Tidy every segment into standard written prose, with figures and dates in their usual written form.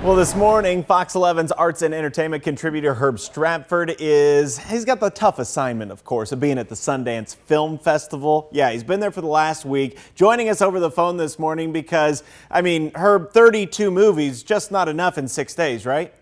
Well, this morning, Fox 11's arts and entertainment contributor Herb Stratford he's got the tough assignment, of course, of being at the Sundance Film Festival. Yeah, he's been there for the last week, joining us over the phone this morning because, Herb, 32 movies, just not enough in 6 days, right?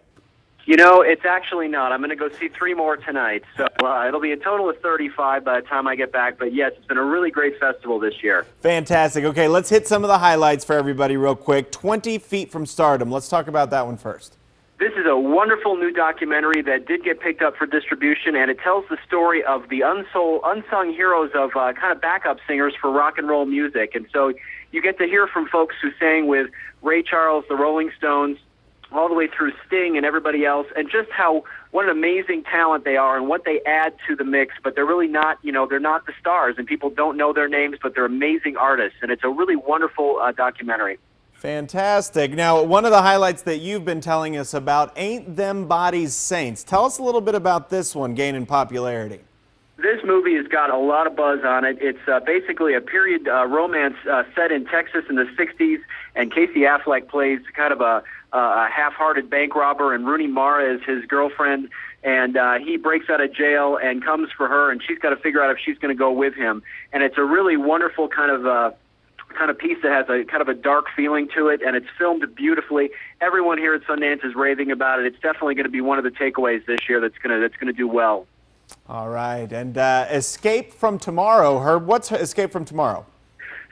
You know, it's actually not. I'm going to go see 3 more tonight, so it'll be a total of 35 by the time I get back. But yes, it's been a really great festival this year. Fantastic. Okay, let's hit some of the highlights for everybody real quick. 20 Feet from Stardom. Let's talk about that one first. This is a wonderful new documentary that did get picked up for distribution, and it tells the story of the unsung heroes of kind of backup singers for rock and roll music. And so you get to hear from folks who sang with Ray Charles, the Rolling Stones, all the way through Sting and everybody else, and just what an amazing talent they are and what they add to the mix. But they're really not, they're not the stars, and people don't know their names, but they're amazing artists, and it's a really wonderful documentary. Fantastic. Now, one of the highlights that you've been telling us about, Ain't Them Bodies Saints. Tell us a little bit about this one gaining popularity. This movie has got a lot of buzz on it. It's basically a period romance set in Texas in the 60s, and Casey Affleck plays kind of a half-hearted bank robber, and Rooney Mara is his girlfriend, and he breaks out of jail and comes for her, and she's got to figure out if she's going to go with him. And it's a really wonderful kind of piece that has a kind of a dark feeling to it, and it's filmed beautifully. Everyone here at Sundance is raving about it. It's definitely going to be one of the takeaways this year that's going to do well. All right, and Escape from Tomorrow. Herb, what's Escape from Tomorrow?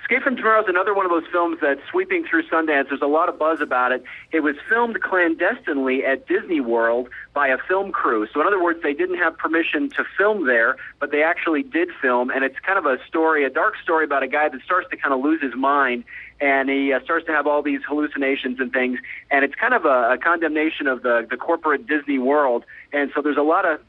Escape from Tomorrow is another one of those films that's sweeping through Sundance. There's a lot of buzz about it. It was filmed clandestinely at Disney World by a film crew. So in other words, they didn't have permission to film there, but they actually did film. And it's kind of a dark story about a guy that starts to kind of lose his mind, and he starts to have all these hallucinations and things. And it's kind of a condemnation of the corporate Disney world. And so there's a lot of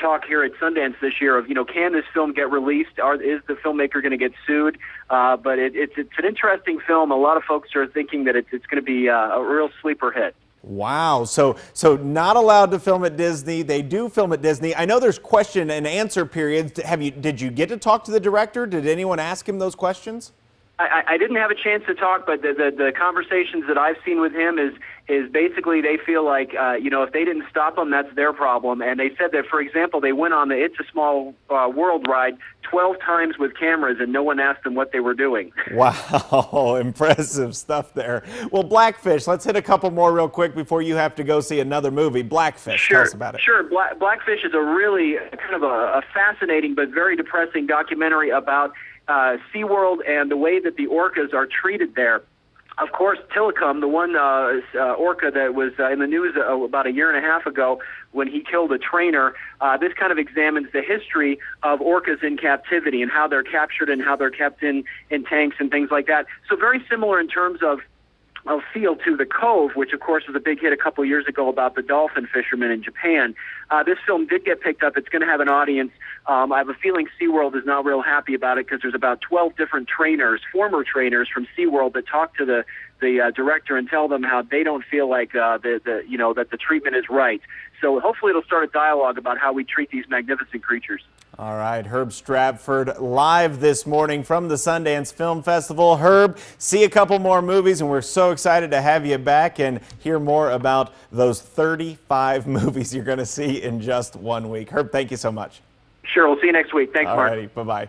talk here at Sundance this year of, can this film get released? Is the filmmaker going to get sued? But it's an interesting film. A lot of folks are thinking that it's going to be a real sleeper hit. Wow. So not allowed to film at Disney. They do film at Disney. I know there's question and answer periods. Did you get to talk to the director? Did anyone ask him those questions? I didn't have a chance to talk, but the conversations that I've seen with him is basically they feel like, if they didn't stop them, that's their problem. And they said that, for example, they went on the It's a Small World ride 12 times with cameras, and no one asked them what they were doing. Wow, impressive stuff there. Well, Blackfish, let's hit a couple more real quick before you have to go see another movie. Blackfish, sure, tell us about it. Sure, Blackfish is a really kind of a fascinating but very depressing documentary about SeaWorld and the way that the orcas are treated there. Of course, Tilikum, the one orca that was in the news about a year and a half ago when he killed a trainer, this kind of examines the history of orcas in captivity and how they're captured and how they're kept in tanks and things like that. So very similar in terms of feel to The Cove, which of course was a big hit a couple years ago about the dolphin fishermen in Japan. This film did get picked up. It's going to have an audience. I have a feeling SeaWorld is not real happy about it because there's about 12 different trainers, former trainers from SeaWorld, that talk to the director and tell them how they don't feel like that the treatment is right. So hopefully it'll start a dialogue about how we treat these magnificent creatures. All right, Herb Stratford live this morning from the Sundance Film Festival. Herb, see a couple more movies, and we're so excited to have you back and hear more about those 35 movies you're going to see in just 1 week. Herb, thank you so much. Sure, we'll see you next week. Thanks, Mark. All righty, bye-bye.